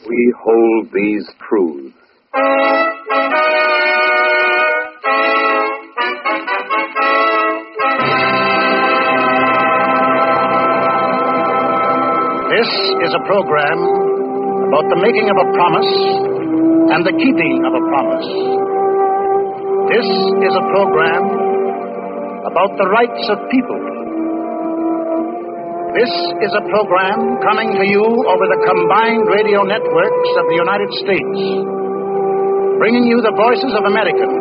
We hold these truths. This is a program about the making of a promise and the keeping of a promise. This is a program about the rights of people. This is a program coming to you over the combined radio networks of the United States, bringing you the voices of Americans,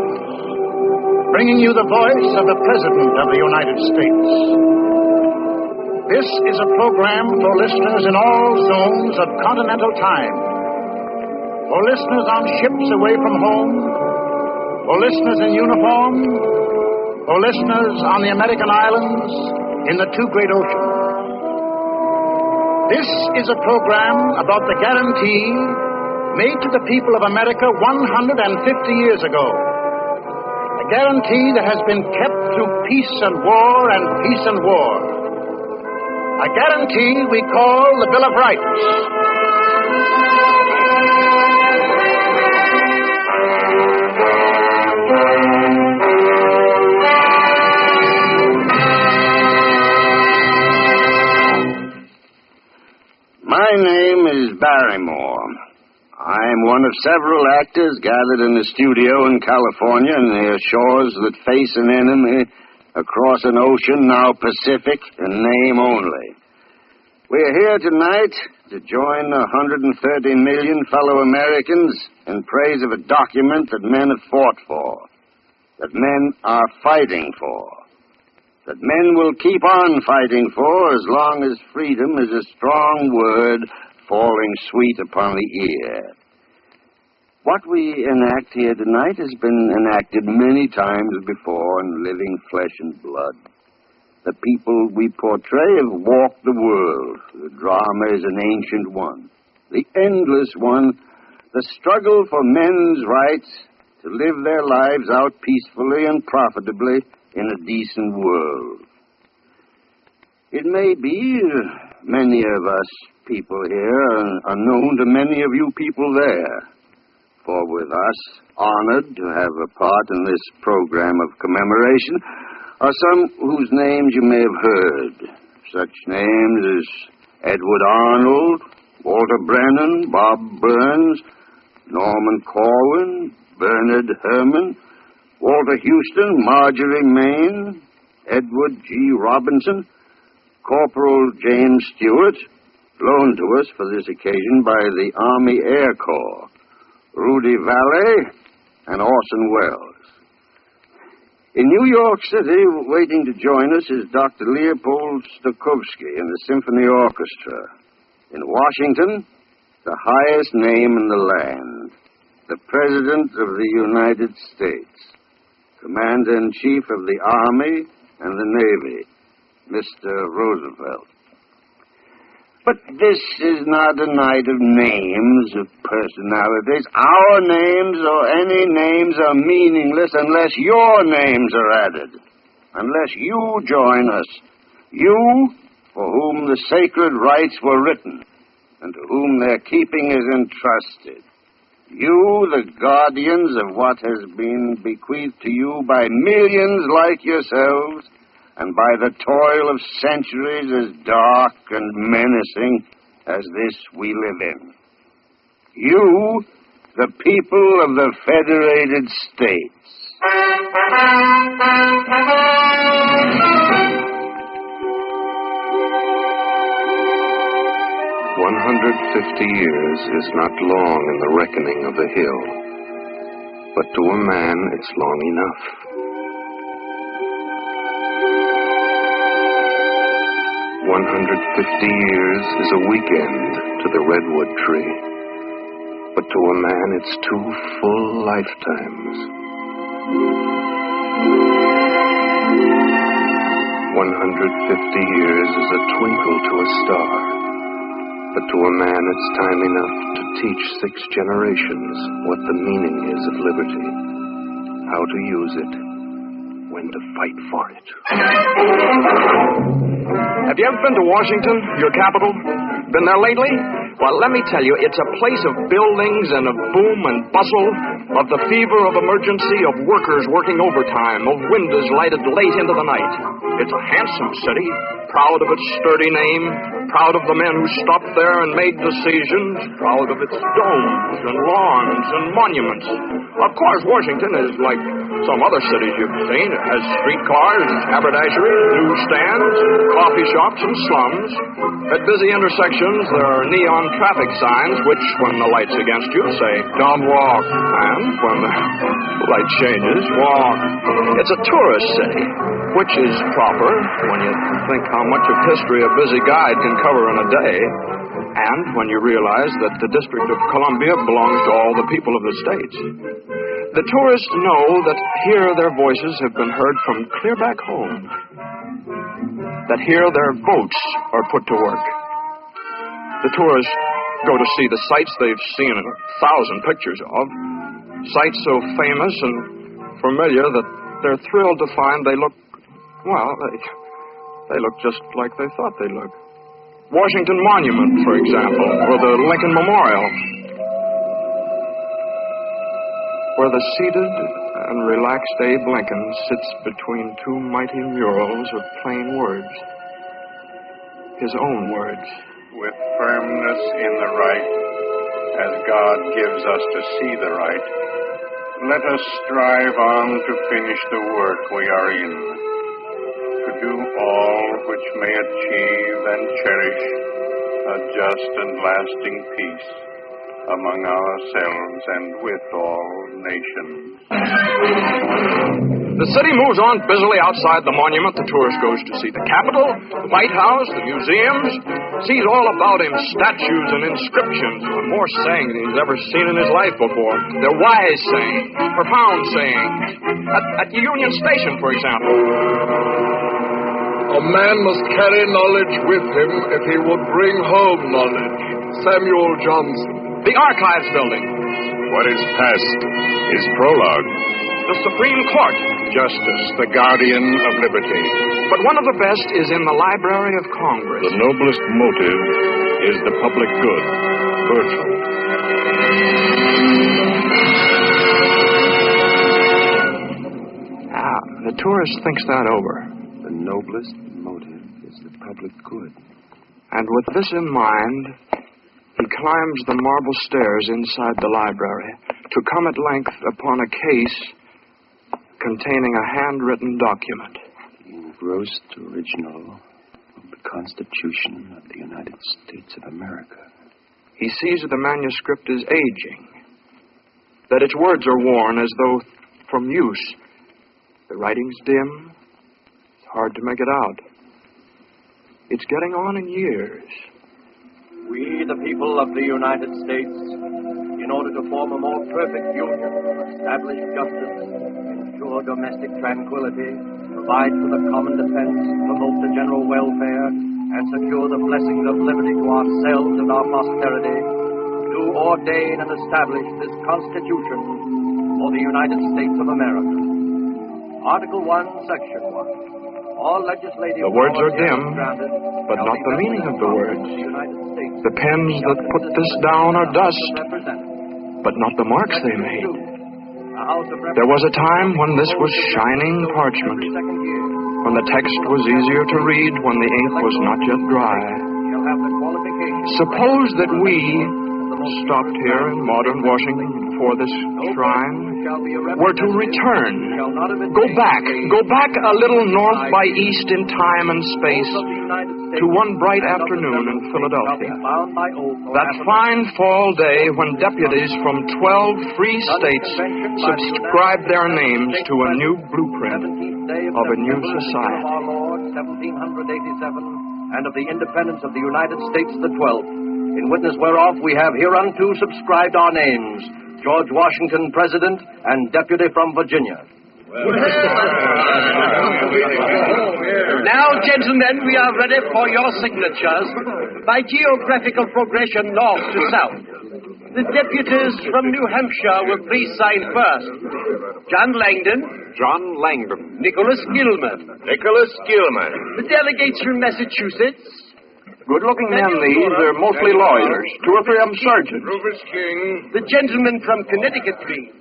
bringing you the voice of the President of the United States. This is a program for listeners in all zones of continental time, for listeners on ships away from home, for listeners in uniform, for listeners on the American islands in the two great oceans. This is a program about the guarantee made to the people of America 150 years ago. A guarantee that has been kept through peace and war and peace and war. A guarantee we call the Bill of Rights. My name is Barrymore. I'm one of several actors gathered in a studio in California near shores that face an enemy across an ocean now Pacific in name only. We're here tonight to join 130 million fellow Americans in praise of a document that men have fought for, that men are fighting for, that men will keep on fighting for as long as freedom is a strong word falling sweet upon the ear. What we enact here tonight has been enacted many times before in living flesh and blood. The people we portray have walked the world. The drama is an ancient one, the endless one, the struggle for men's rights to live their lives out peacefully and profitably in a decent world. It may be many of us people here are known to many of you people there, for with us honored to have a part in this program of commemoration are some whose names you may have heard. Such names as Edward Arnold, Walter Brennan, Bob Burns, Norman Corwin, Bernard Herrmann, Walter Houston, Marjorie Main, Edward G. Robinson, Corporal James Stewart, loaned to us for this occasion by the Army Air Corps, Rudy Vallée, and Orson Welles. In New York City, waiting to join us is Dr. Leopold Stokowski in the Symphony Orchestra. In Washington, the highest name in the land, the President of the United States, Commander-in-Chief of the Army and the Navy, Mr. Roosevelt. But this is not a night of names, of personalities. Our names or any names are meaningless unless your names are added, unless you join us, you for whom the sacred rights were written and to whom their keeping is entrusted. You, the guardians of what has been bequeathed to you by millions like yourselves, and by the toil of centuries as dark and menacing as this we live in. You, the people of the Federated States. 150 years is not long in the reckoning of the hill, but to a man it's long enough. 150 years is a weekend to the redwood tree, but to a man it's 2 full lifetimes. 150 years is a twinkle to a star, but to a man it's time enough to teach 6 generations what the meaning is of liberty, how to use it, when to fight for it. Have you ever been to Washington, your capital? Been there lately? Well, let me tell you, it's a place of buildings and of boom and bustle, of the fever of emergency, of workers working overtime, of windows lighted late into the night. It's a handsome city, proud of its sturdy name, proud of the men who stopped there and made decisions, proud of its domes and lawns and monuments. Of course, Washington is like some other cities you've seen. It has streetcars, haberdashery, newsstands, coffee shops, and slums. At busy intersections, there are neon traffic signs which, when the light's against you, say, "Don't walk." And when the light changes, walk. It's a tourist city, which is proper when you think how much of history a busy guide can cover in a day, and when you realize that the District of Columbia belongs to all the people of the states. The tourists know that here their voices have been heard from clear back home, that here their votes are put to work. The tourists go to see the sights they've seen in 1,000 pictures of, sights so famous and familiar that they're thrilled to find they look, well, they look just like they thought they looked. Washington Monument, for example, or the Lincoln Memorial, where the seated and relaxed Abe Lincoln sits between two mighty murals of plain words, his own words. With firmness in the right, as God gives us to see the right, let us strive on to finish the work we are in, to do all which may achieve and cherish a just and lasting peace among ourselves and with all nations. The city moves on busily outside the monument. The tourist goes to see the Capitol, the White House, the museums, sees all about him, statues and inscriptions, more sayings than he's ever seen in his life before. They're wise sayings, profound sayings. At the Union Station, for example. A man must carry knowledge with him if he would bring home knowledge. Samuel Johnson. The Archives Building. What is past is prologue. The Supreme Court. Justice, the guardian of liberty. But one of the best is in the Library of Congress. The noblest motive is the public good. Bertram. The tourist thinks that over. The noblest motive is the public good. And with this in mind, he climbs the marble stairs inside the library to come at length upon a case containing a handwritten document. The engrossed original of the Constitution of the United States of America. He sees the manuscript is aging, that its words are worn as though from use. The writing's dim. It's hard to make it out. It's getting on in years. We, the people of the United States, in order to form a more perfect union, establish justice, ensure domestic tranquility, provide for the common defense, promote the general welfare, and secure the blessings of liberty to ourselves and our posterity, do ordain and establish this Constitution for the United States of America. Article 1, Section 1. All legislative the words are dim, but not the meaning of the words. The pens that put this down are dust, but not the marks they made. There was a time when this was shining parchment, when the text was easier to read, when the ink was not yet dry. Suppose that we stopped here in modern Washington before this shrine were to return, go back a little north by east in time and space to one bright afternoon in Philadelphia. That fine fall day when deputies from 12 free states subscribed their names to a new blueprint of a new society. 1787, and of the independence of the United States the 12th. In witness whereof we have hereunto subscribed our names, George Washington, President, and Deputy from Virginia. Now, gentlemen, we are ready for your signatures by geographical progression north to south. The deputies from New Hampshire will please sign first. John Langdon. John Langdon. Nicholas Gilman. Nicholas Gilman. The delegates from Massachusetts. Good-looking men, these. They're mostly lawyers. 2 or 3 of them surgeons. Rufus King. The gentleman from Connecticut Street.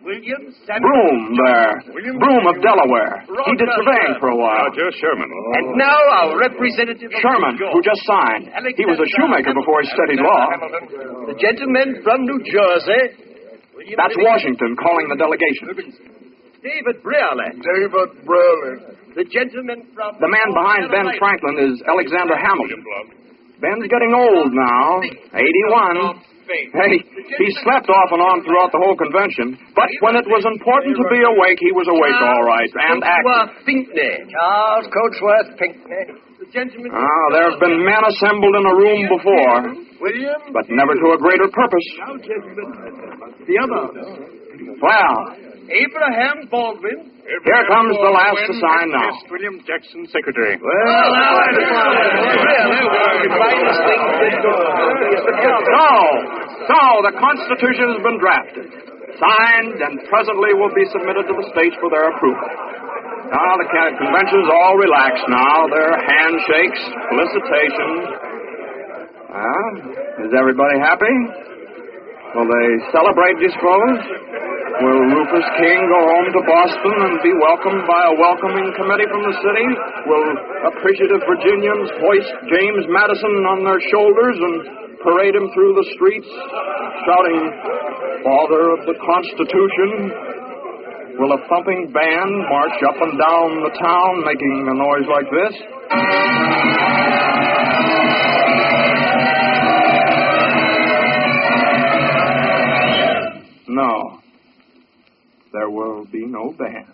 William Samuel. Broom there. Broom of Delaware. He did surveying for a while. Roger Sherman. And now our representative of Sherman, New York. who just signed. He was a shoemaker before he studied law. The gentleman from New Jersey. That's Washington calling the delegation. David Brearlett. David Brearlett. The gentleman from... The man behind Ben Franklin is Alexander Hamilton. Ben's getting old now. 81. Hey, he slept off and on throughout the whole convention, but when it was important to be awake, he was awake all right, and active. Pinckney. Charles Coatsworth Pinckney. The gentleman... There have been men assembled in a room before, William... but never to a greater purpose. The other. Well, Abraham Baldwin. here comes the last to sign now. William Jackson, Secretary. So, the Constitution has been drafted, signed, and presently will be submitted to the states for their approval. Now, the convention's all relaxed now. There are handshakes, felicitations. Is everybody happy? Will they celebrate, do you suppose? Will Rufus King go home to Boston and be welcomed by a welcoming committee from the city? Will appreciative Virginians hoist James Madison on their shoulders and parade him through the streets, shouting, "Father of the Constitution"? Will a thumping band march up and down the town making a noise like this? No. There will be no band.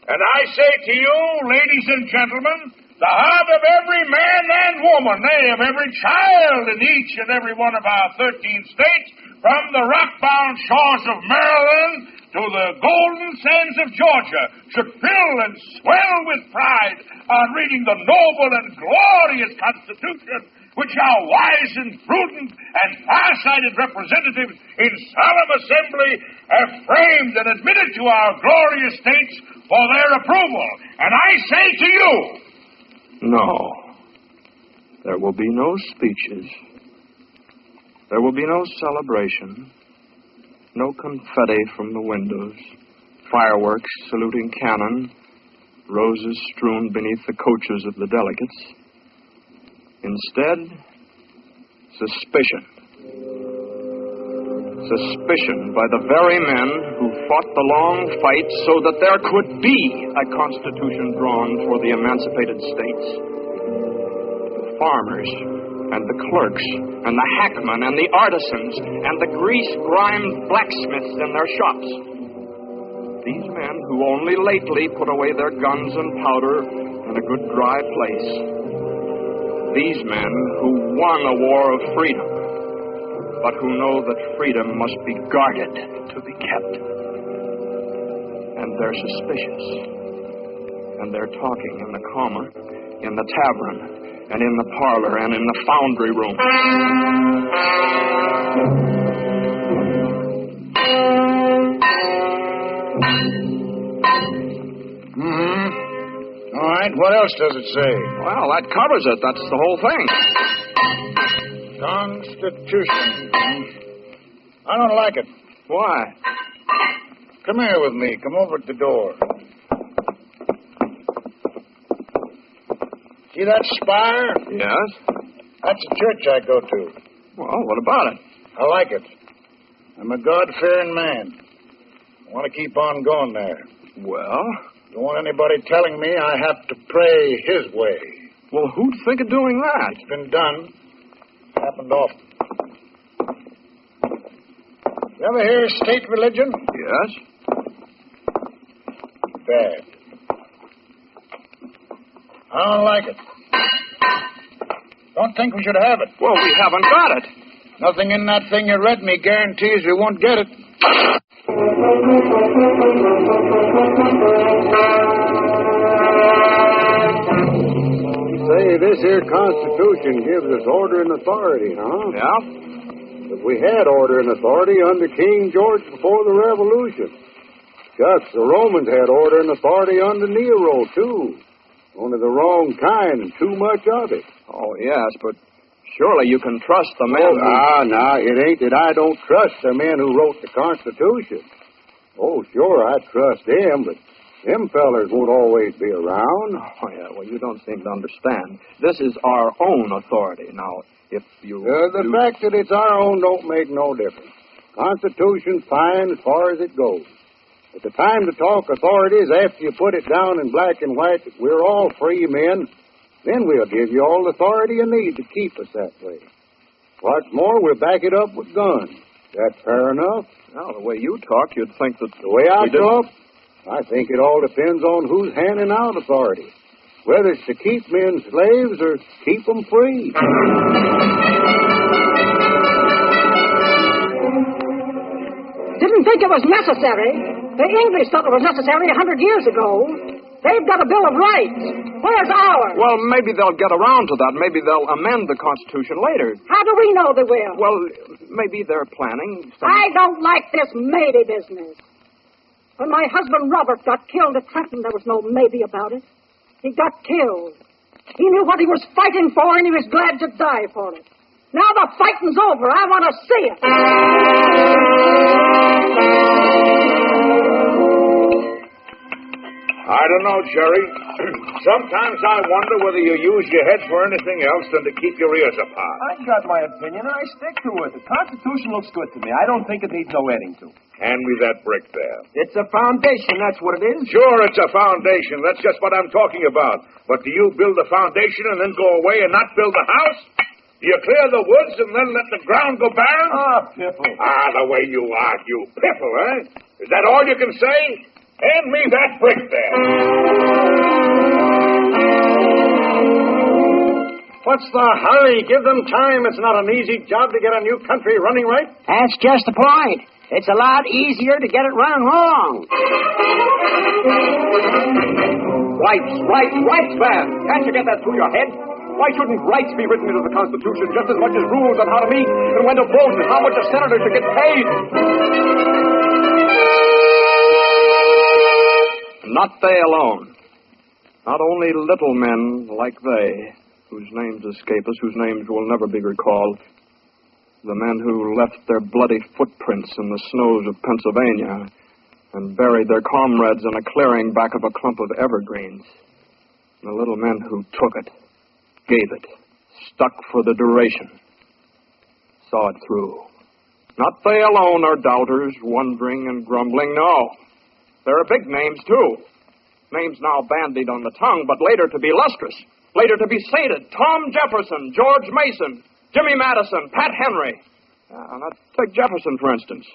And I say to you, ladies and gentlemen, the heart of every man and woman, nay, of every child in each and every one of our 13 states, from the rock-bound shores of Maryland to the golden sands of Georgia, should fill and swell with pride on reading the noble and glorious Constitution which our wise and prudent and far-sighted representatives in solemn assembly have framed and admitted to our glorious states for their approval. And I say to you... No. There will be no speeches. There will be no celebration. No confetti from the windows. Fireworks saluting cannon. Roses strewn beneath the coaches of the delegates. Instead, suspicion. Suspicion by the very men who fought the long fight so that there could be a constitution drawn for the emancipated states. The farmers and the clerks and the hackmen and the artisans and the grease-grimed blacksmiths in their shops. These men who only lately put away their guns and powder in a good dry place. These men who won a war of freedom, but who know that freedom must be guarded to be kept. And they're suspicious. And they're talking in the common, in the tavern, and in the parlor, and in the foundry room. All right, what else does it say? Well, that covers it. That's the whole thing. Constitution. I don't like it. Why? Come here with me. Come over at the door. See that spire? Yes? That's a church I go to. Well, what about it? I like it. I'm a God-fearing man. I want to keep on going there. Well? Don't want anybody telling me I have to pray his way. Well, who'd think of doing that? It's been done. Happened often. You ever hear of state religion? Yes. Bad. I don't like it. Don't think we should have it. Well, we haven't got it. Nothing in that thing you read me guarantees we won't get it. Say, this here Constitution gives us order and authority, huh? Yeah? But we had order and authority under King George before the Revolution. Shucks, the Romans had order and authority under Nero, too. Only the wrong kind and too much of it. Oh, yes, but surely you can trust the men No, it ain't that I don't trust the men who wrote the Constitution. Oh, sure, I trust them, but them fellers won't always be around. Oh, yeah, well, you don't seem to understand. This is our own authority. Now, if you... The fact that it's our own don't make no difference. Constitution's fine as far as it goes. But the time to talk authority is after you put it down in black and white that we're all free men. Then we'll give you all the authority you need to keep us that way. What's more, we'll back it up with guns. That fair enough? Now, the way you talk, you'd think that... The way I talk, I think it all depends on who's handing out authority. Whether it's to keep men slaves or keep them free. Didn't think it was necessary. The English thought it was necessary 100 years ago. They've got a Bill of Rights. Where's ours? Well, maybe they'll get around to that. Maybe they'll amend the Constitution later. How do we know they will? Well, maybe they're planning something. I don't like this maybe business. When my husband Robert got killed at Trenton, there was no maybe about it. He got killed. He knew what he was fighting for, and he was glad to die for it. Now the fighting's over. I want to see it. I don't know, Jerry. Sometimes I wonder whether you use your head for anything else than to keep your ears apart. I got my opinion, and I stick to it. The Constitution looks good to me. I don't think it needs no adding to. Hand me that brick there. It's a foundation, that's what it is. Sure, it's a foundation. That's just what I'm talking about. But do you build the foundation and then go away and not build the house? Do you clear the woods and then let the ground go barren? Piffle. The way you argue. Piffle, eh? Is that all you can say? Hand me that brick there. What's the hurry? Give them time. It's not an easy job to get a new country running right. That's just the point. It's a lot easier to get it running wrong. Rights, man. Can't you get that through your head? Why shouldn't rights be written into the Constitution just as much as rules on how to meet and when to vote and how much a senator should get paid? Not they alone. Not only little men like they, whose names escape us, whose names will never be recalled. The men who left their bloody footprints in the snows of Pennsylvania and buried their comrades in a clearing back of a clump of evergreens. The little men who took it, gave it, stuck for the duration, saw it through. Not they alone are doubters, wondering and grumbling, no. There are big names, too. Names now bandied on the tongue, but later to be lustrous, later to be sainted. Tom Jefferson, George Mason, Jimmy Madison, Pat Henry. Now, take Jefferson, for instance.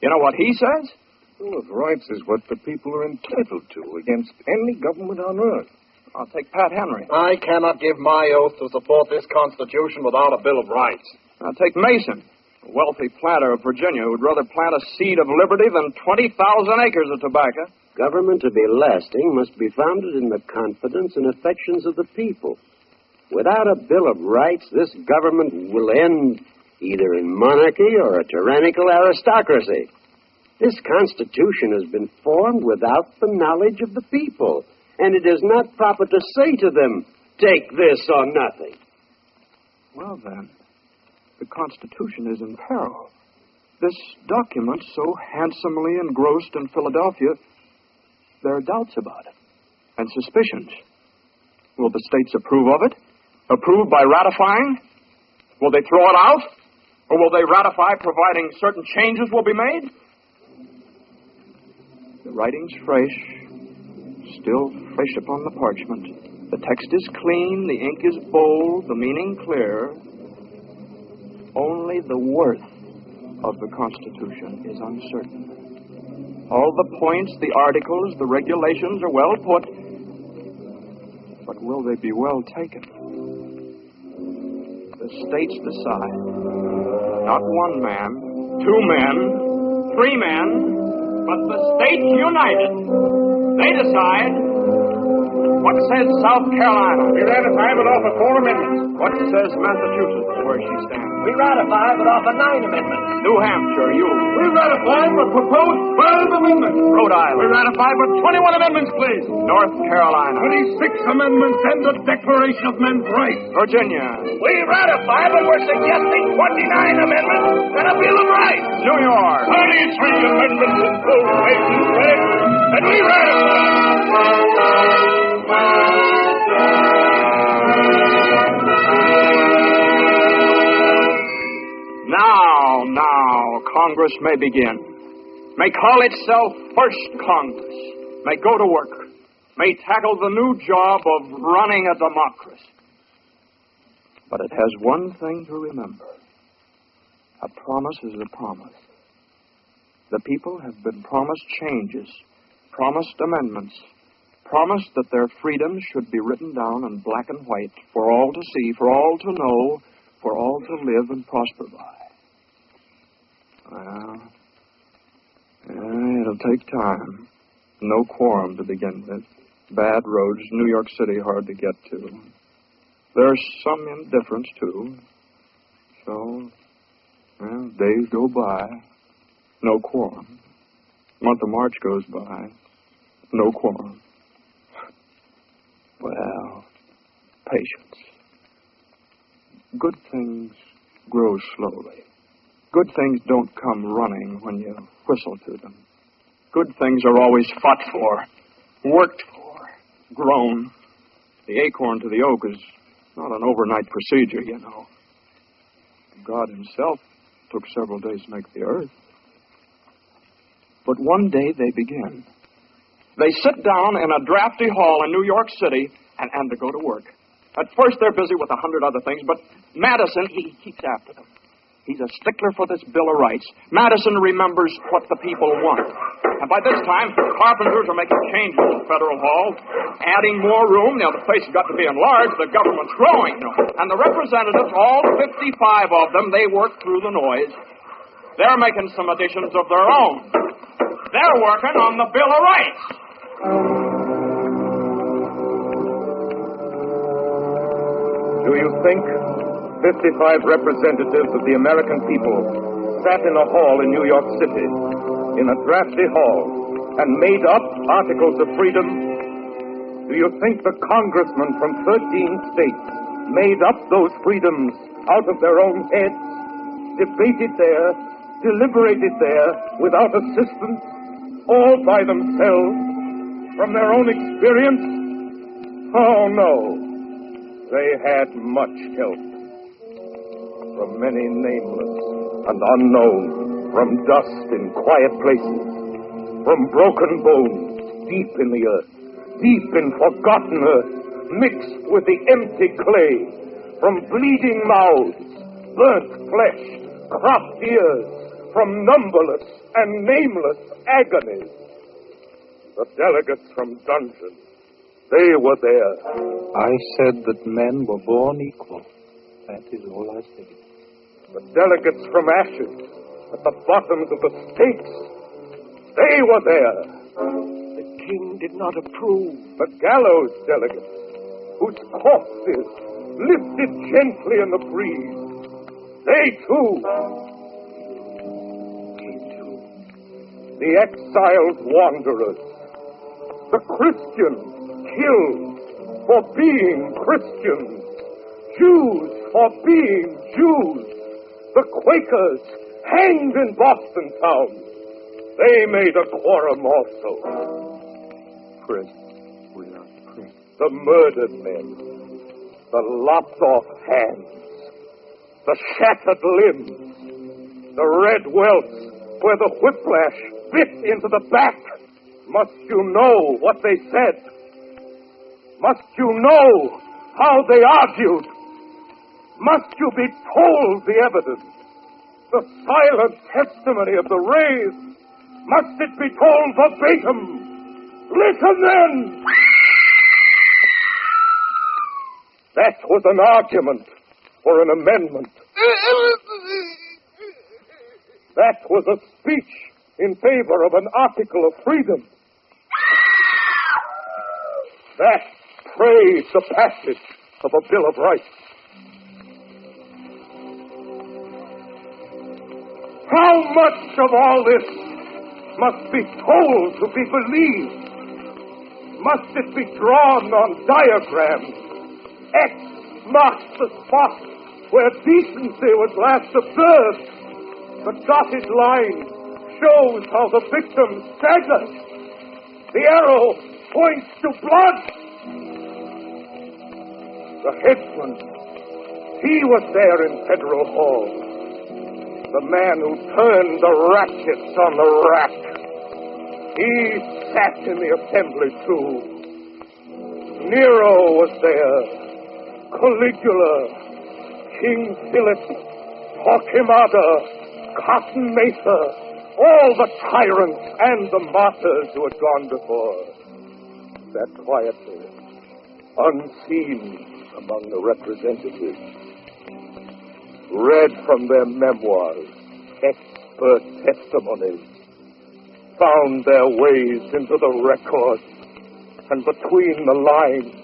You know what he says? Bill of Rights is what the people are entitled to against any government on earth. I'll take Pat Henry. I cannot give my oath to support this Constitution without a Bill of Rights. I'll take Mason, a wealthy planter of Virginia who'd rather plant a seed of liberty than 20,000 acres of tobacco. Government to be lasting must be founded in the confidence and affections of the people. Without a Bill of Rights, this government will end either in monarchy or a tyrannical aristocracy. This Constitution has been formed without the knowledge of the people, and it is not proper to say to them, take this or nothing. Well, then, the Constitution is in peril. This document, so handsomely engrossed in Philadelphia, there are doubts about it and suspicions. Will the states approve of it? Approve by ratifying? Will they throw it out? Or will they ratify providing certain changes will be made? The writing's fresh, still fresh upon the parchment. The text is clean, the ink is bold, the meaning clear. Only the worth of the Constitution is uncertain. All the points, the articles, the regulations are well put, but will they be well taken? The states decide. Not one man, two men, three men, but the states united. They decide What says South Carolina? We ratify but offer 4 amendments. What says Massachusetts, where she stands? We ratify but offer 9 amendments. New Hampshire, you. We ratify but propose 12 amendments. Rhode Island. We ratify but 21 amendments, please. North Carolina. 26 amendments and the Declaration of Men's Rights. Virginia. We ratify but we're suggesting 29 amendments and a Bill of Rights. New York. 33 amendments in full pages read, and we ratify. Now, Congress may begin. May call itself First Congress. May go to work. May tackle the new job of running a democracy. But it has one thing to remember. A promise is a promise. The people have been promised changes, promised amendments, promised that their freedoms should be written down in black and white for all to see, for all to know, for all to live and prosper by. Well, it'll take time. No quorum to begin with. Bad roads, New York City hard to get to. There's some indifference, too. So, well, days go by. No quorum. Month of March goes by. No quorum. Well, patience. Good things grow slowly. Good things don't come running when you whistle to them. Good things are always fought for, worked for, grown. The acorn to the oak is not an overnight procedure, you know. God himself took several days to make the earth. But one day they begin. They sit down in a drafty hall in New York City and to go to work. At first they're busy with 100 other things, but Madison, he keeps after them. He's a stickler for this Bill of Rights. Madison remembers what the people want. And by this time, carpenters are making changes in Federal Hall, adding more room. Now, the place has got to be enlarged. The government's growing. And the representatives, all 55 of them, they work through the noise. They're making some additions of their own. They're working on the Bill of Rights. Do you think 55 representatives of the American people sat in a hall in New York City, in a drafty hall, and made up Articles of Freedom? Do you think the congressmen from 13 states made up those freedoms out of their own heads, debated there, deliberated there, without assistance, all by themselves, from their own experience? Oh, no. They had much help. From many nameless and unknown, from dust in quiet places, from broken bones deep in the earth, deep in forgotten earth, mixed with the empty clay, from bleeding mouths, burnt flesh, cropped ears, from numberless and nameless agonies. The delegates from dungeons, they were there. I said that men were born equal. That is all I said. The delegates from ashes, at the bottoms of the stakes, they were there. The king did not approve. The gallows delegates, whose corpses lifted gently in the breeze, they too. The exiled wanderers, the Christians killed for being Christians, Jews for being Jews, the Quakers hanged in Boston town. They made a quorum also. Prisoners, we are prisoners. The murdered men, the lopped off hands, the shattered limbs, the red welts where the whiplash bit into the back. Must you know what they said? Must you know how they argued? Must you be told the evidence? The silent testimony of the raised? Must it be told verbatim? Listen then! That was an argument for an amendment. That was a speech in favor of an article of freedom. That betrayed the passage of a Bill of Rights. How much of all this must be told to be believed? Must it be drawn on diagrams? X marks the spot where decency was last observed. The dotted line shows how the victim staggered. The arrow points to blood. The headsman, he was there in Federal Hall. The man who turned the ratchets on the rack. He sat in the assembly, too. Nero was there. Caligula, King Philip, Torquemada, Cotton Mather, all the tyrants and the martyrs who had gone before. Sat quietly, unseen among the representatives. Read from their memoirs, expert testimonies, found their ways into the records and between the lines.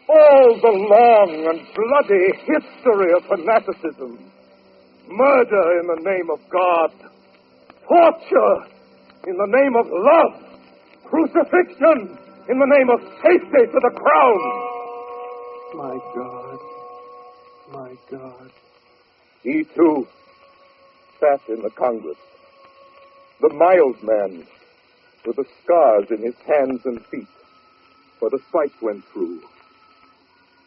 All the long and bloody history of fanaticism, murder in the name of God, torture in the name of love, crucifixion in the name of safety to the crown. My God, my God. He, too, sat in the Congress. The mild man with the scars in his hands and feet where the spike went through.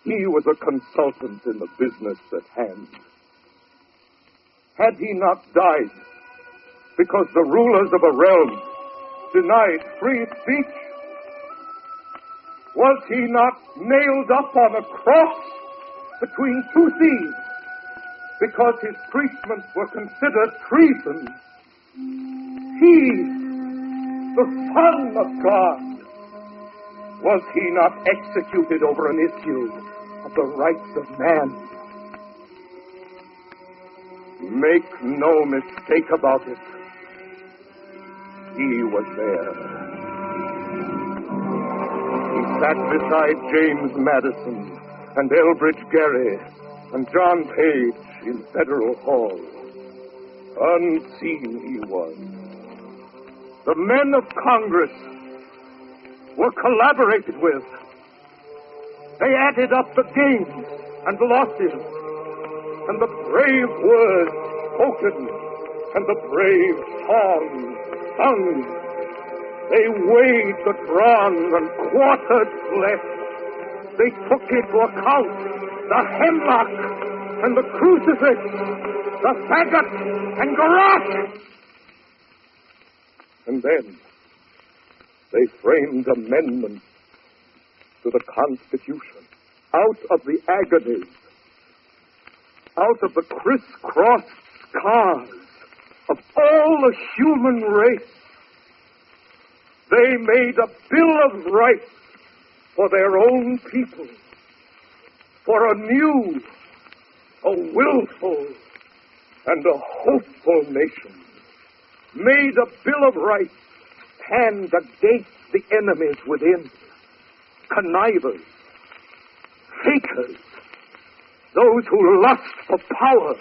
He was a consultant in the business at hand. Had he not died because the rulers of a realm denied free speech? Was he not nailed up on a cross between two thieves because his preachments were considered treason? He, the Son of God, was he not executed over an issue of the rights of man? Make no mistake about it. He was there. He sat beside James Madison and Elbridge Gerry and John Page in Federal Hall. Unseen he was. The men of Congress were collaborated with. They added up the gains and losses, and the brave words spoken, and the brave songs sung. They weighed the drawn and quartered flesh. They took into account the hemlock and the crucifix, the faggot and garrote. And then they framed amendments to the Constitution out of the agonies, out of the crisscrossed scars of all the human race. They made a Bill of Rights for their own people, for a new, a willful, and a hopeful nation. Made a Bill of Rights stand against the enemies within, connivers, fakers, those who lust for power,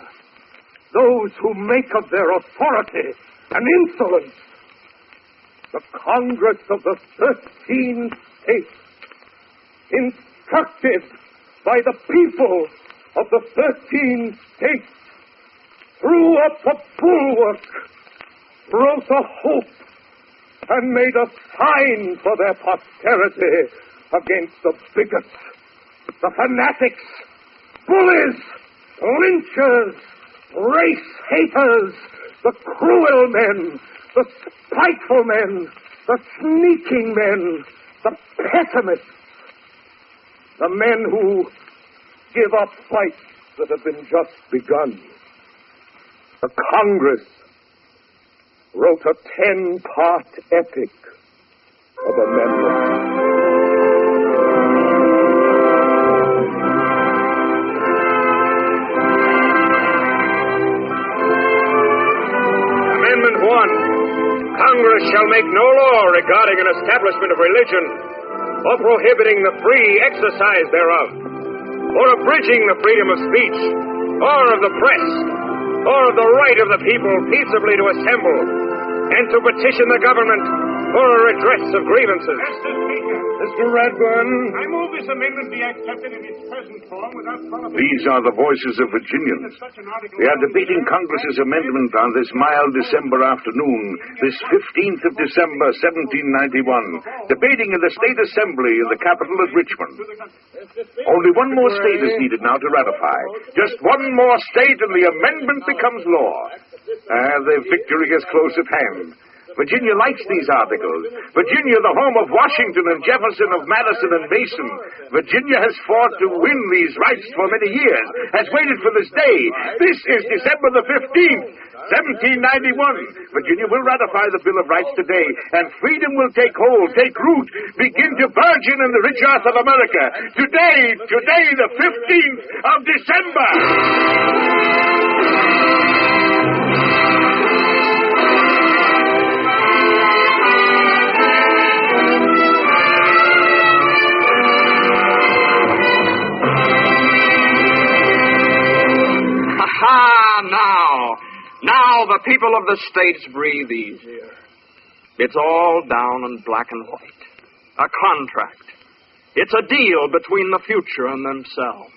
those who make of their authority an insolence. The Congress of the 13 states, instructed by the people of the 13 states, threw up a bulwark, wrote a hope, and made a sign for their posterity against the bigots, the fanatics, bullies, lynchers, race haters, the cruel men, the spiteful men, the sneaking men, the pessimists, the men who give up fights that have been just begun. The Congress wrote a 10-part epic of amendments. Amendment 1. Congress shall make no law regarding an establishment of religion or prohibiting the free exercise thereof, or abridging the freedom of speech, or of the press, or of the right of the people peaceably to assemble, and to petition the government for a redress of grievances. Mr. Speaker. Mr. Redburn. I move this amendment be accepted in its present form without qualification. These are the voices of Virginians. They are debating Congress's amendment on this mild December afternoon, this 15th of December, 1791, debating in the State Assembly in the capital of Richmond. Only one more state is needed now to ratify. Just one more state and the amendment becomes law. The victory is close at hand. Virginia likes these articles. Virginia, the home of Washington and Jefferson, of Madison and Mason. Virginia has fought to win these rights for many years, has waited for this day. This is December the 15th, 1791. Virginia will ratify the Bill of Rights today, and freedom will take hold, take root, begin to burgeon in the rich earth of America. Today, the 15th of December. Now the people of the states breathe easier. It's all down in black and white. A contract. It's a deal between the future and themselves.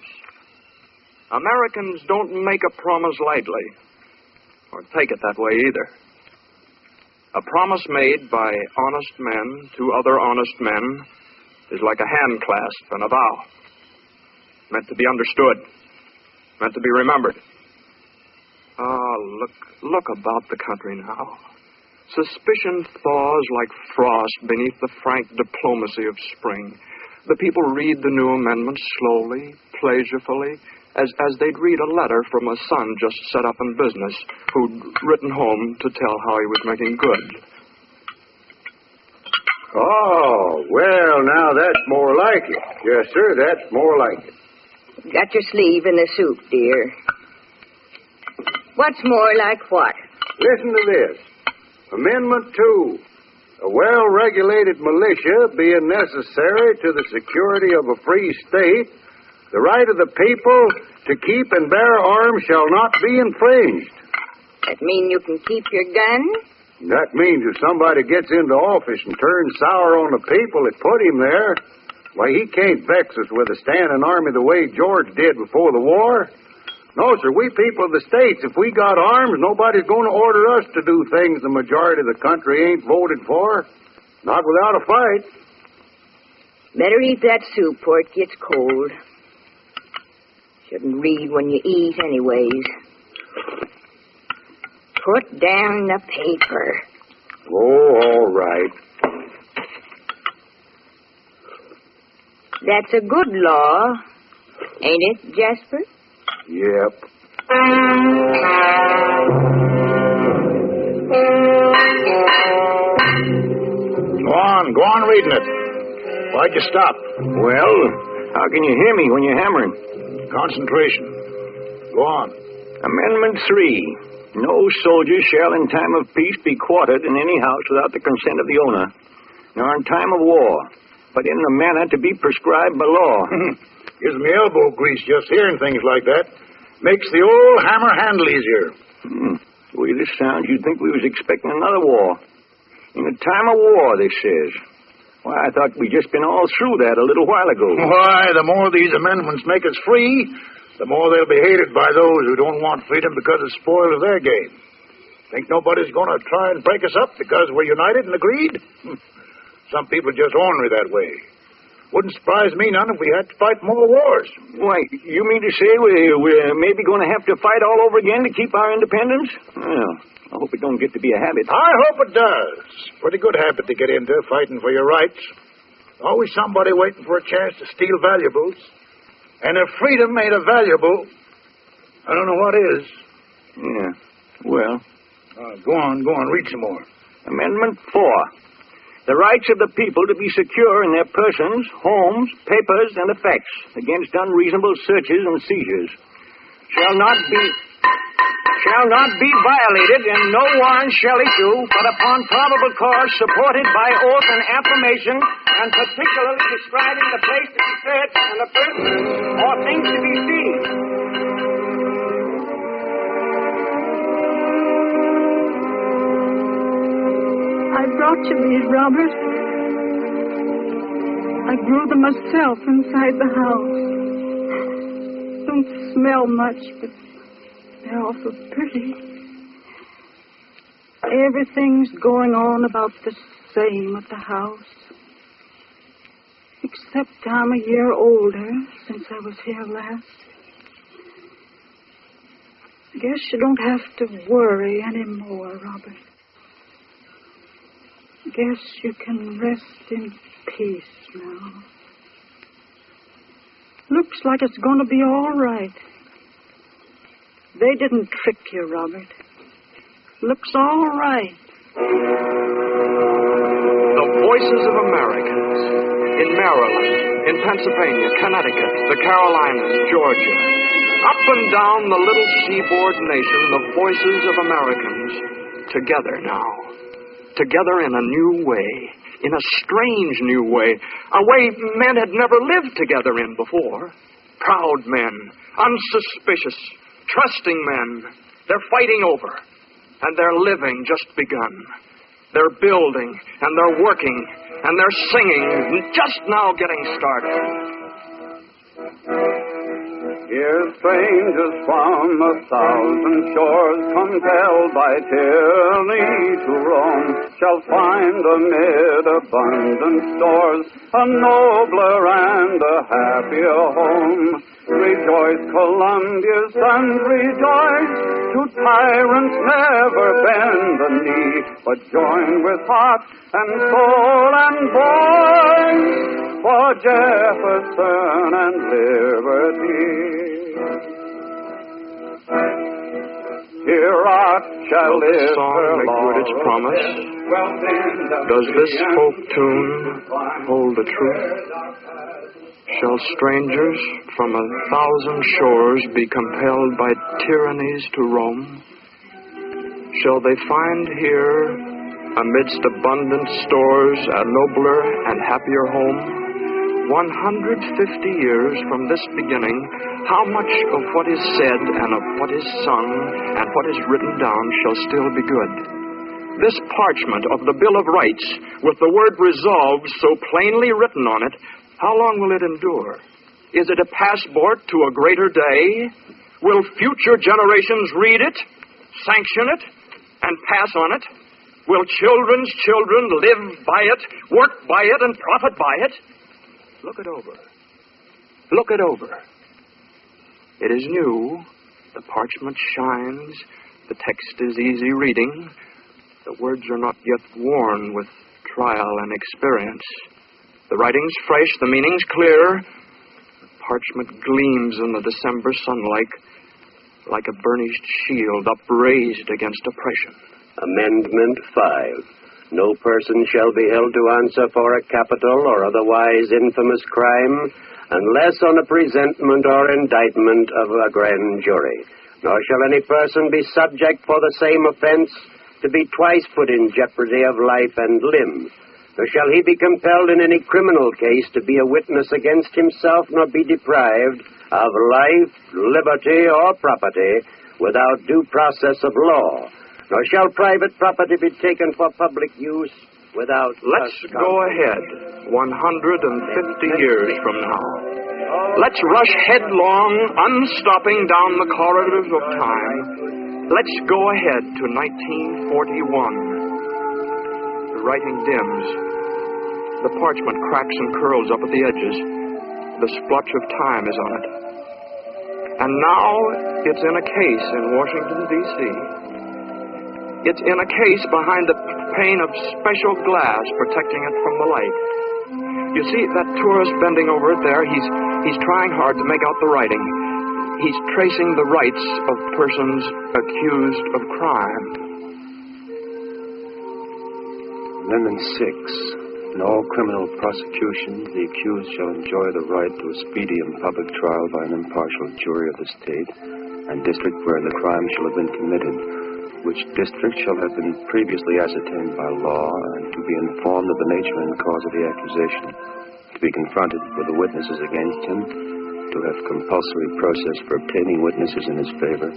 Americans don't make a promise lightly, or take it that way either. A promise made by honest men to other honest men is like a hand clasp and a vow. Meant to be understood. Meant to be remembered. Look about the country now. Suspicion thaws like frost beneath the frank diplomacy of spring. The people read the new amendments slowly, pleasurefully, as they'd read a letter from a son just set up in business, who'd written home to tell how he was making good. Oh, well, now that's more like it. Yes, sir, that's more like it. Got your sleeve in the soup, dear. What's more like what? Listen to this. Amendment 2. A well-regulated militia being necessary to the security of a free state, the right of the people to keep and bear arms shall not be infringed. That mean you can keep your gun? That means if somebody gets into office and turns sour on the people that put him there, why, he can't vex us with a standing army the way George did before the war. No, sir, we people of the states, if we got arms, nobody's going to order us to do things the majority of the country ain't voted for. Not without a fight. Better eat that soup before it gets cold. Shouldn't read when you eat anyways. Put down the paper. Oh, all right. That's a good law, ain't it, Jasper? Yep. Go on reading it. Why'd you stop? Well, how can you hear me when you're hammering? Concentration. Go on. Amendment 3. No soldier shall in time of peace be quartered in any house without the consent of the owner, nor in time of war, but in the manner to be prescribed by law. Gives me elbow grease just hearing things like that. Makes the old hammer handle easier. The way this sounds, you'd think we was expecting another war. In a time of war, this says. Why, I thought we'd just been all through that a little while ago. Why, the more these amendments make us free, the more they'll be hated by those who don't want freedom because it spoils their game. Think nobody's going to try and break us up because we're united and agreed? Some people just ornery that way. Wouldn't surprise me none if we had to fight more wars. Why, you mean to say we're maybe going to have to fight all over again to keep our independence? Well, I hope it don't get to be a habit. I hope it does. Pretty good habit to get into, fighting for your rights. Always somebody waiting for a chance to steal valuables. And if freedom ain't a valuable, I don't know what is. Yeah, well. Go on, read some more. Amendment 4. The rights of the people to be secure in their persons, homes, papers, and effects against unreasonable searches and seizures shall not be violated, and no warrant shall issue but upon probable cause supported by oath and affirmation and particularly describing the place to be searched and the person or things to be seen. I brought you these, Robert. I grew them myself inside the house. Don't smell much, but they're awful pretty. Everything's going on about the same at the house. Except I'm a year older since I was here last. Guess you don't have to worry anymore, Robert. Guess you can rest in peace now. Looks like it's going to be all right. They didn't trick you, Robert. Looks all right. The voices of Americans in Maryland, in Pennsylvania, Connecticut, the Carolinas, Georgia. Up and down the little seaboard nation, the voices of Americans together now. Together in a new way, in a strange new way, a way men had never lived together in before. Proud men, unsuspicious, trusting men. They're fighting over, and they're living just begun. They're building, and they're working, and they're singing, just now getting started. Here strangers from 1,000 shores, compelled by tyranny to roam, shall find amid abundant stores a nobler and a happier home. Rejoice, Columbia's sons, rejoice. To tyrants never bend the knee, but join with heart and soul and voice for Jefferson and liberty. Here art shall Will this live song make good its promise? Does this folk tune hold the truth? Shall strangers from 1,000 shores be compelled by tyrannies to roam? Shall they find here, amidst abundant stores, a nobler and happier home? 150 years from this beginning, how much of what is said and of what is sung and what is written down shall still be good? This parchment of the Bill of Rights, with the word resolved so plainly written on it, how long will it endure? Is it a passport to a greater day? Will future generations read it, sanction it, and pass on it? Will children's children live by it, work by it, and profit by it? Look it over. Look it over. It is new. The parchment shines. The text is easy reading. The words are not yet worn with trial and experience. The writing's fresh, the meaning's clear. The parchment gleams in the December sunlight like a burnished shield upraised against oppression. Amendment 5. No person shall be held to answer for a capital or otherwise infamous crime unless on a presentment or indictment of a grand jury. Nor shall any person be subject for the same offense to be twice put in jeopardy of life and limb. Nor shall he be compelled in any criminal case to be a witness against himself, nor be deprived of life, liberty, or property without due process of law. Nor shall private property be taken for public use without... Let's go ahead 150 years from now. Let's rush headlong, unstopping down the corridors of time. Let's go ahead to 1941. The writing dims. The parchment cracks and curls up at the edges. The splotch of time is on it. And now it's in a case in Washington, D.C. It's in a case behind a pane of special glass protecting it from the light. You see that tourist bending over it there? He's trying hard to make out the writing. He's tracing the rights of persons accused of crime. Amendment 6. In all criminal prosecutions, the accused shall enjoy the right to a speedy and public trial by an impartial jury of the state and district where the crime shall have been committed. which district shall have been previously ascertained by law, and to be informed of the nature and cause of the accusation, to be confronted with the witnesses against him, to have compulsory process for obtaining witnesses in his favor,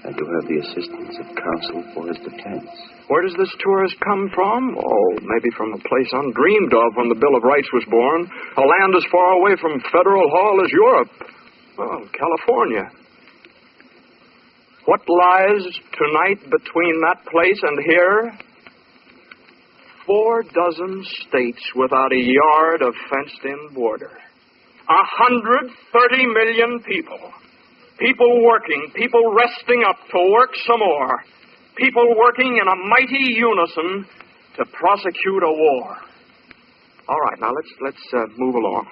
and to have the assistance of counsel for his defense. Where does this tourist come from? Oh, maybe from a place undreamed of when the Bill of Rights was born. A land as far away from Federal Hall as Europe. Oh, California. What lies tonight between that place and here? 4 dozen states without a yard of fenced-in border. 130 million people. People working, people resting up to work some more. People working in a mighty unison to prosecute a war. All right, now let's move along.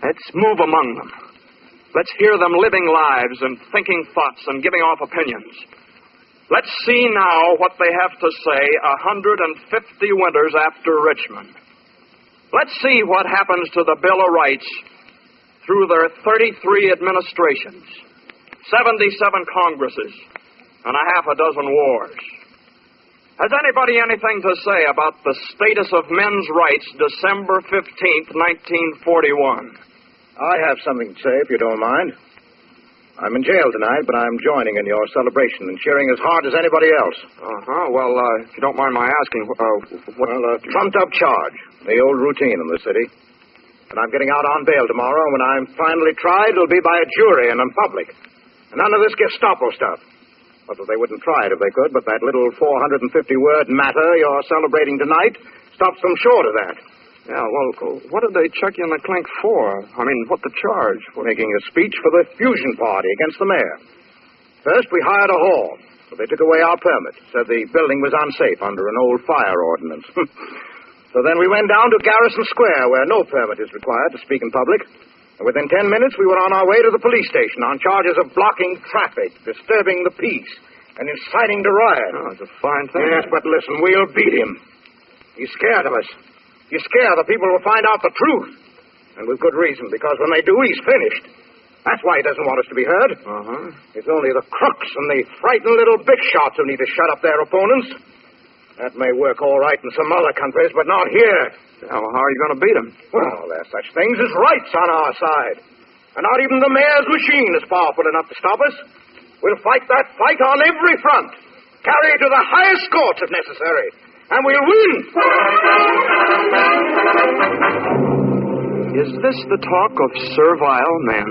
Let's move among them. Let's hear them living lives and thinking thoughts and giving off opinions. Let's see now what they have to say 150 winters after Richmond. Let's see what happens to the Bill of Rights through their 33 administrations, 77 Congresses, and a half a dozen wars. Has anybody anything to say about the status of men's rights December 15th, 1941? I have something to say, if you don't mind. I'm in jail tonight, but I'm joining in your celebration and cheering as hard as anybody else. Well, if you don't mind my asking, what... Well, a trumped-up charge. The old routine in the city. And I'm getting out on bail tomorrow, and when I'm finally tried, it'll be by a jury and in public. And none of this Gestapo stuff. Not that they wouldn't try it if they could, but that little 450-word matter you're celebrating tonight stops them short of that. Yeah, well, what did they chuck you in the clink for? I mean, what the charge? Making a speech for the Fusion Party against the mayor. First, we hired a hall, but they took away our permit. Said the building was unsafe under an old fire ordinance. So then we went down to Garrison Square, where no permit is required to speak in public. And within 10 minutes, we were on our way to the police station on charges of blocking traffic, disturbing the peace, and inciting to riot. Oh, it's a fine thing. Yes, but listen, we'll beat him. He's scared of us. He's scared the people will find out the truth. And with good reason, because when they do, he's finished. That's why he doesn't want us to be heard. It's only the crooks and the frightened little big shots who need to shut up their opponents. That may work all right in some other countries, but not here. Now, how are you going to beat him? Well, there's such things as rights on our side. And not even the mayor's machine is powerful enough to stop us. We'll fight that fight on every front. Carry it to the highest courts if necessary. And we'll win! Is this the talk of servile men?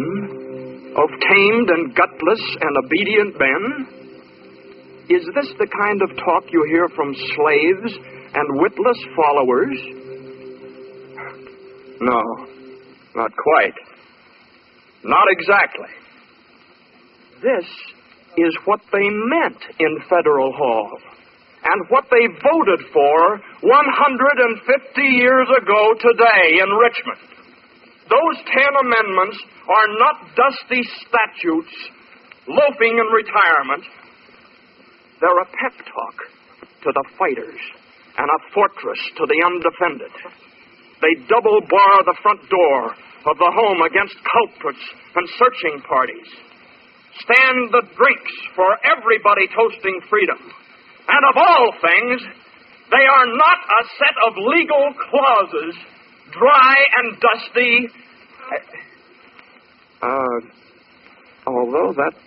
Of tamed and gutless and obedient men? Is this the kind of talk you hear from slaves and witless followers? No, not quite. Not exactly. This is what they meant in Federal Hall. And what they voted for 150 years ago today in Richmond. Those 10 amendments are not dusty statutes loafing in retirement. They're a pep talk to the fighters and a fortress to the undefended. They double bar the front door of the home against culprits and searching parties. Stand the drinks for everybody toasting freedom. And of all things, they are not a set of legal clauses, dry and dusty. Although that's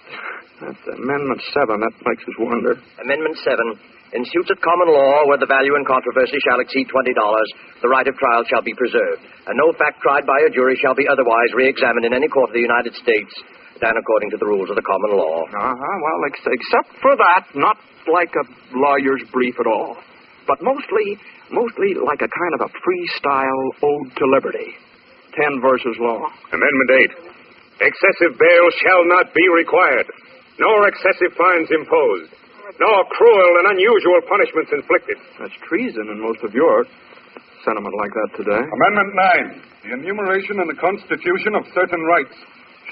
Amendment 7, that makes us wonder. Amendment 7. In suits at common law, where the value in controversy shall exceed $20, the right of trial shall be preserved, and no fact tried by a jury shall be otherwise re-examined in any court of the United States than according to the rules of the common law. Well, except for that, not like a lawyer's brief at all, but mostly like a kind of a freestyle ode to liberty. 10 verses long. Amendment 8. Excessive bail shall not be required, nor excessive fines imposed, nor cruel and unusual punishments inflicted. That's treason in most of your sentiment like that today. Amendment 9. The enumeration in the Constitution of certain rights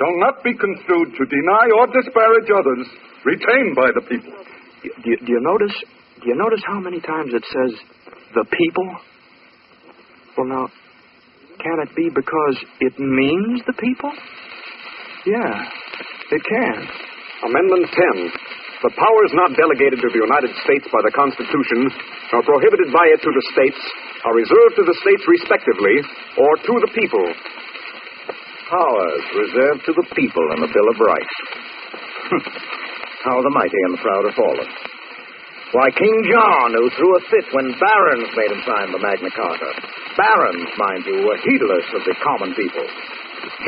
shall not be construed to deny or disparage others retained by the people. Do you notice how many times it says the people? Well, now, can it be because it means the people? Yeah, it can. Amendment 10. The powers not delegated to the United States by the Constitution, nor prohibited by it to the states, are reserved to the states respectively, or to the people. Powers reserved to the people in the Bill of Rights. How the mighty and the proud have fallen. Why, King John, who threw a fit when barons made him sign the Magna Carta. Barons, mind you, were heedless of the common people.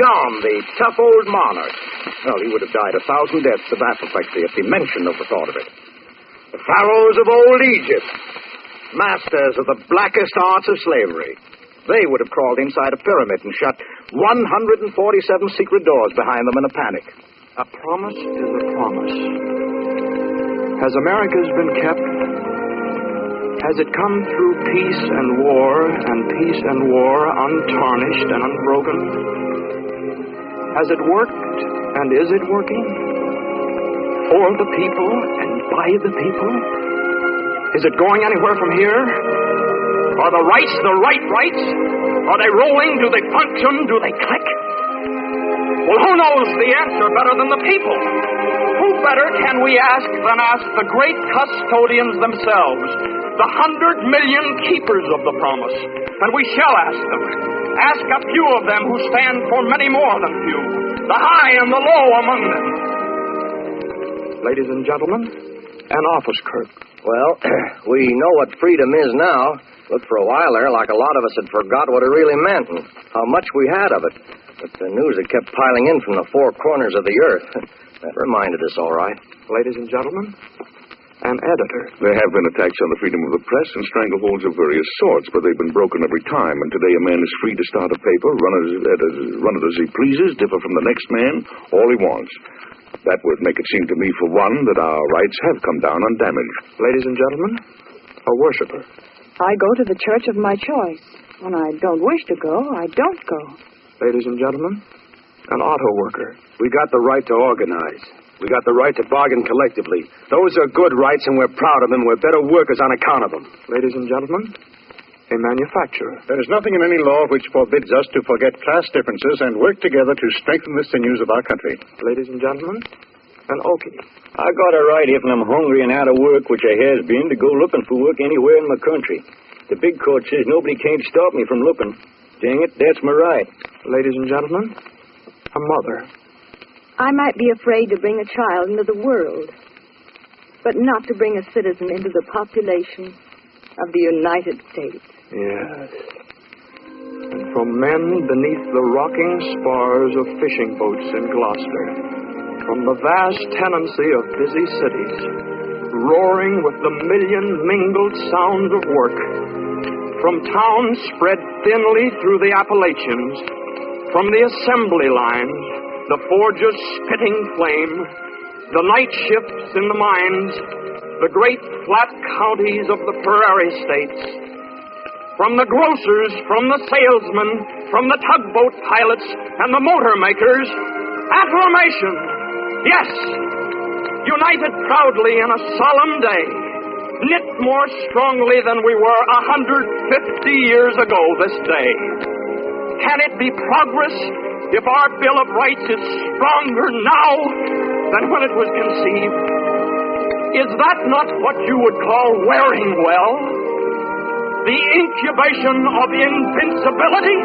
John, the tough old monarch. Well, he would have died 1,000 deaths of apoplexy at the mention of the thought of it. The pharaohs of old Egypt, masters of the blackest arts of slavery. They would have crawled inside a pyramid and shut 147 secret doors behind them in a panic. A promise is a promise. Has America's been kept? Has it come through peace and war untarnished and unbroken? Has it worked, and is it working? For the people and by the people? Is it going anywhere from here? Are the rights the right rights? Are they rolling? Do they function? Do they click? Well, who knows the answer better than the people? Who better can we ask than ask the great custodians themselves, the 100 million keepers of the promise? And we shall ask them. Ask a few of them who stand for many more than few, the high and the low among them. Ladies and gentlemen, an office clerk. Well, we know what freedom is now. Looked for a while there like a lot of us had forgot what it really meant and how much we had of it. But the news that kept piling in from the four corners of the earth, that reminded us all right. Ladies and gentlemen, an editor. There have been attacks on the freedom of the press and strangleholds of various sorts, but they've been broken every time. And today a man is free to start a paper, run it as he pleases, differ from the next man, all he wants. That would make it seem to me, for one, that our rights have come down undamaged. Ladies and gentlemen, a worshiper. I go to the church of my choice. When I don't wish to go, I don't go. Ladies and gentlemen, an auto worker. We got the right to organize. We got the right to bargain collectively. Those are good rights, and we're proud of them. We're better workers on account of them. Ladies and gentlemen, a manufacturer. There is nothing in any law which forbids us to forget class differences and work together to strengthen the sinews of our country. Ladies and gentlemen, an Okie. I got a right if I'm hungry and out of work, which I has been, to go looking for work anywhere in my country. The big court says nobody can't stop me from looking. Dang it, that's my right. Ladies and gentlemen, a mother. I might be afraid to bring a child into the world, but not to bring a citizen into the population of the United States. Yes. And from men beneath the rocking spars of fishing boats in Gloucester, from the vast tenancy of busy cities, roaring with the million mingled sounds of work, from towns spread thinly through the Appalachians, from the assembly lines, the forges spitting flame, the night shifts in the mines, the great flat counties of the prairie states, from the grocers, from the salesmen, from the tugboat pilots and the motor makers, affirmation, yes, united proudly in a solemn day, knit more strongly than we were 150 years ago this day. Can it be progress if our Bill of Rights is stronger now than when it was conceived? Is that not what you would call wearing well? The incubation of invincibility?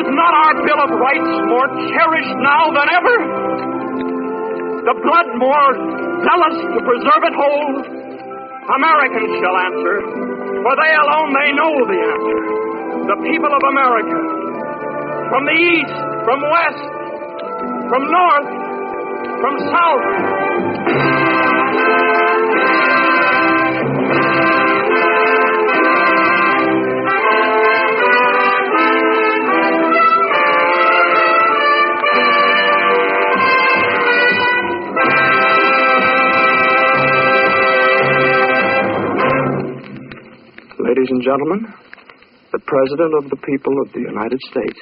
Is not our Bill of Rights more cherished now than ever? The blood more zealous to preserve it whole? Americans shall answer, for they alone they know the answer. The people of America, from the east, from west, from north, from south. Ladies and gentlemen, the President of the people of the United States.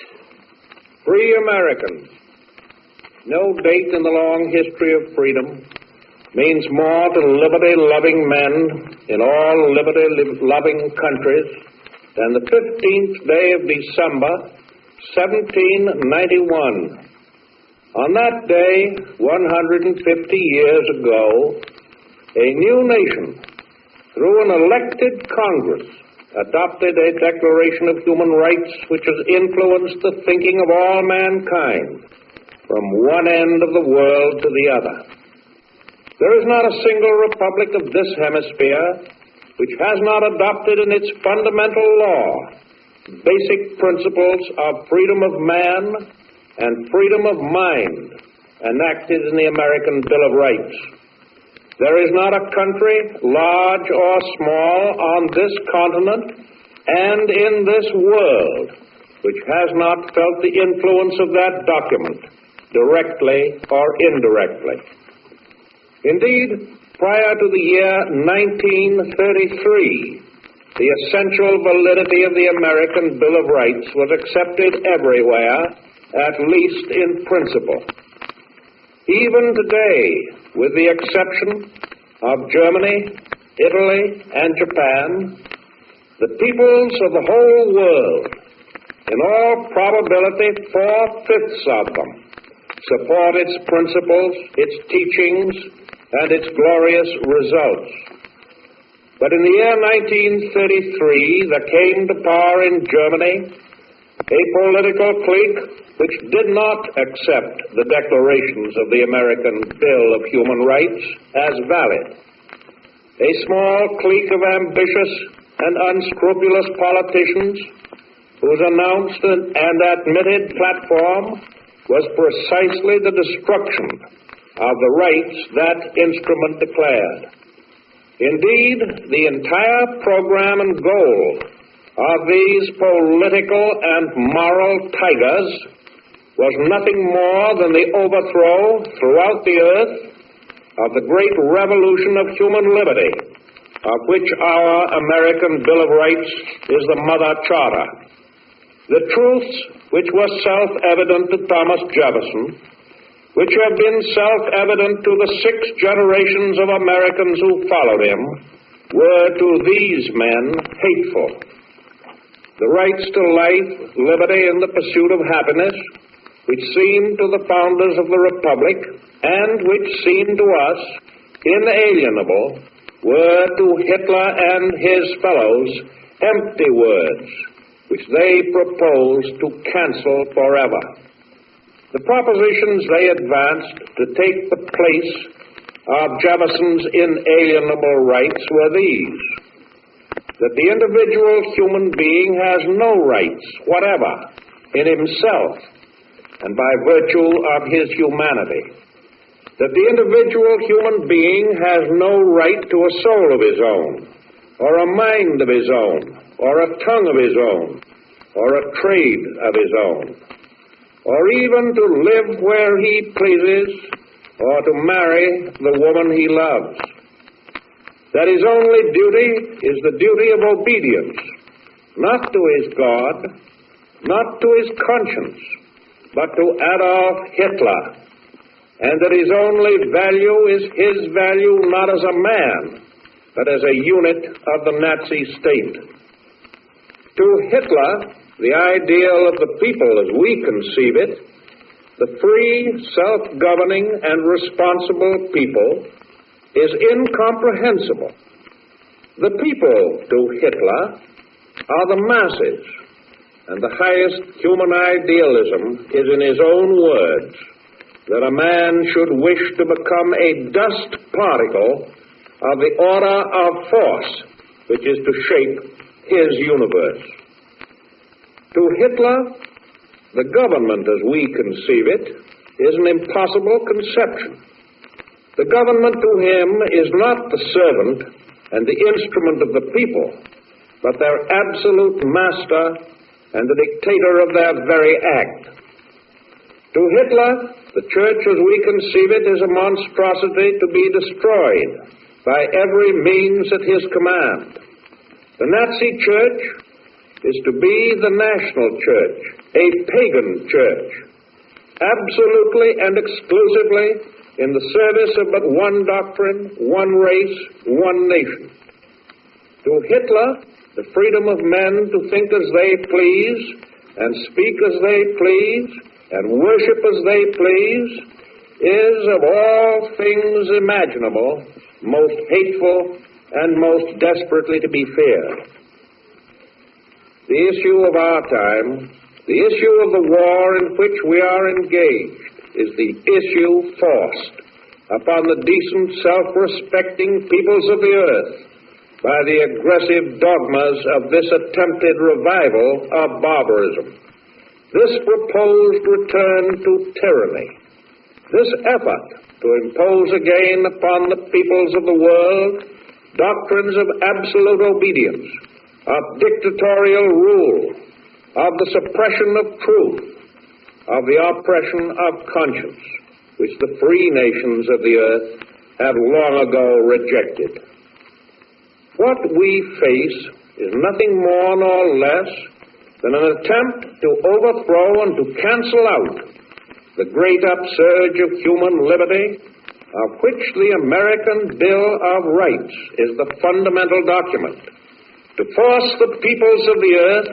Free Americans. No date in the long history of freedom means more to liberty-loving men in all liberty-loving countries than the 15th day of December, 1791. On that day, 150 years ago, a new nation, through an elected Congress, adopted a Declaration of Human Rights which has influenced the thinking of all mankind from one end of the world to the other. There is not a single republic of this hemisphere which has not adopted in its fundamental law basic principles of freedom of man and freedom of mind enacted in the American Bill of Rights. There is not a country, large or small, on this continent and in this world which has not felt the influence of that document, directly or indirectly. Indeed, prior to the year 1933, the essential validity of the American Bill of Rights was accepted everywhere, at least in principle. Even today, with the exception of Germany, Italy, and Japan, the peoples of the whole world, in all probability 4/5 of them, support its principles, its teachings, and its glorious results. But in the year 1933, there came to power in Germany a political clique which did not accept the declarations of the American Bill of Human Rights as valid. A small clique of ambitious and unscrupulous politicians whose announced and admitted platform was precisely the destruction of the rights that instrument declared. Indeed, the entire program and goal of these political and moral tigers was nothing more than the overthrow throughout the earth of the great revolution of human liberty, of which our American Bill of Rights is the mother charter. The truths which were self-evident to Thomas Jefferson, which have been self-evident to the 6 generations of Americans who followed him, were to these men hateful. The rights to life, liberty, and the pursuit of happiness, which seemed to the founders of the Republic, and which seemed to us inalienable, were to Hitler and his fellows empty words, which they proposed to cancel forever. The propositions they advanced to take the place of Jefferson's inalienable rights were these: that the individual human being has no rights whatever in himself and by virtue of his humanity, that the individual human being has no right to a soul of his own, or a mind of his own, or a tongue of his own, or a trade of his own, or even to live where he pleases, or to marry the woman he loves. That his only duty is the duty of obedience, not to his God, not to his conscience, but to Adolf Hitler, and that his only value is his value not as a man, but as a unit of the Nazi state. To Hitler, the ideal of the people as we conceive it, the free, self-governing, and responsible people, is incomprehensible. The people, to Hitler, are the masses, and the highest human idealism is, in his own words, that a man should wish to become a dust particle of the order of force which is to shape his universe. To Hitler, the government as we conceive it is an impossible conception. The government to him is not the servant and the instrument of the people, but their absolute master and the dictator of their very act. To Hitler, the church as we conceive it is a monstrosity to be destroyed by every means at his command. The Nazi church is to be the national church, a pagan church, absolutely and exclusively in the service of but one doctrine, one race, one nation. To Hitler, the freedom of men to think as they please and speak as they please and worship as they please is, of all things imaginable, most hateful and most desperately to be feared. The issue of our time, the issue of the war in which we are engaged, is the issue forced upon the decent, self-respecting peoples of the earth by the aggressive dogmas of this attempted revival of barbarism. This proposed return to tyranny, this effort to impose again upon the peoples of the world doctrines of absolute obedience, of dictatorial rule, of the suppression of truth, of the oppression of conscience, which the free nations of the earth have long ago rejected. What we face is nothing more nor less than an attempt to overthrow and to cancel out the great upsurge of human liberty, of which the American Bill of Rights is the fundamental document, to force the peoples of the earth,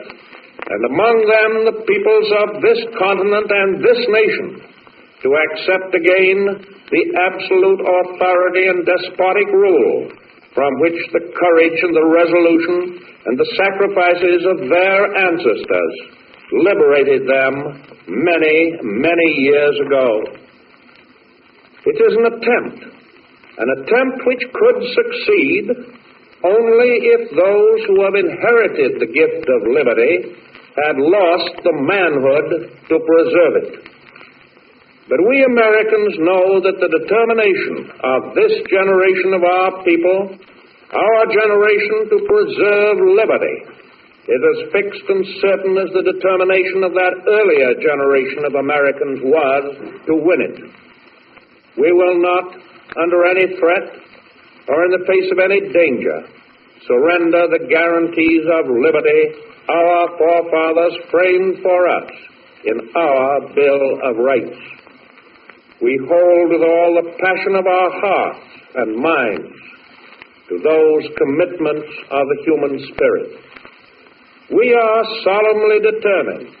and among them the peoples of this continent and this nation, to accept again the absolute authority and despotic rule from which the courage and the resolution and the sacrifices of their ancestors liberated them many, many years ago. It is an attempt which could succeed only if those who have inherited the gift of liberty had lost the manhood to preserve it. But we Americans know that the determination of this generation of our people, our generation to preserve liberty, is as fixed and certain as the determination of that earlier generation of Americans was to win it. We will not, under any threat or in the face of any danger, surrender the guarantees of liberty our forefathers framed for us in our Bill of Rights. We hold with all the passion of our hearts and minds to those commitments of the human spirit. We are solemnly determined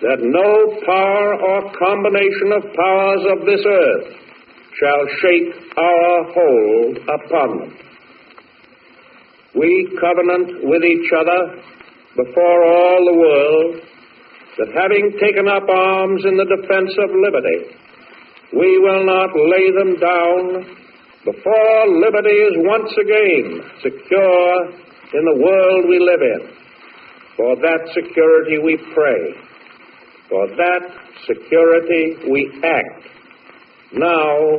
that no power or combination of powers of this earth shall shake our hold upon them. We covenant with each other before all the world that having taken up arms in the defense of liberty, we will not lay them down before liberty is once again secure in the world we live in. For that security we pray. For that security we act, now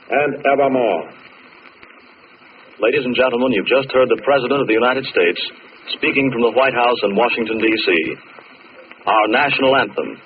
and evermore. Ladies and gentlemen, you've just heard the President of the United States speaking from the White House in Washington, D.C. Our national anthem.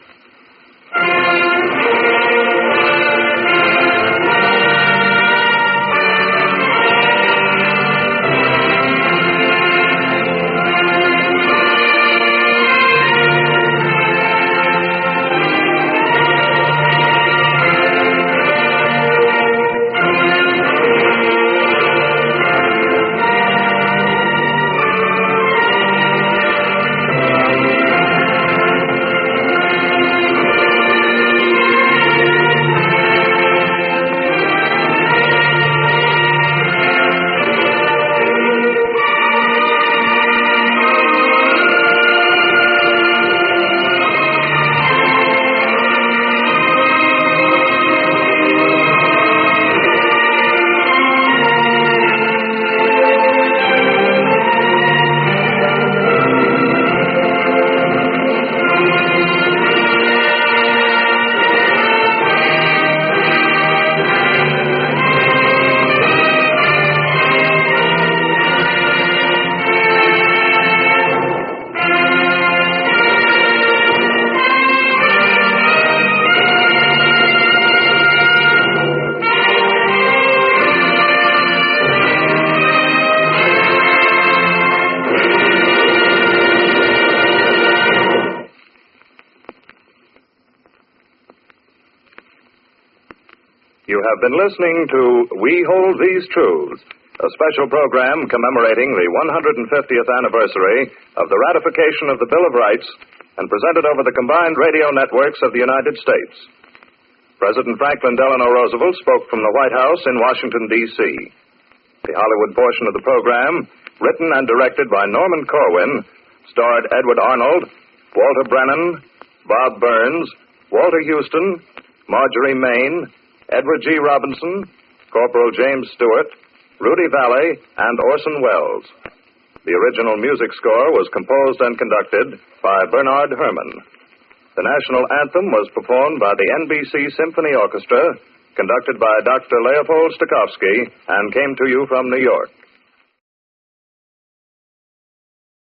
You have been listening to We Hold These Truths, a special program commemorating the 150th anniversary of the ratification of the Bill of Rights and presented over the combined radio networks of the United States. President Franklin Delano Roosevelt spoke from the White House in Washington, D.C. The Hollywood portion of the program, written and directed by Norman Corwin, starred Edward Arnold, Walter Brennan, Bob Burns, Walter Houston, Marjorie Main, Edward G. Robinson, Corporal James Stewart, Rudy Valley, and Orson Welles. The original music score was composed and conducted by Bernard Herrmann. The national anthem was performed by the NBC Symphony Orchestra, conducted by Dr. Leopold Stokowski, and came to you from New York.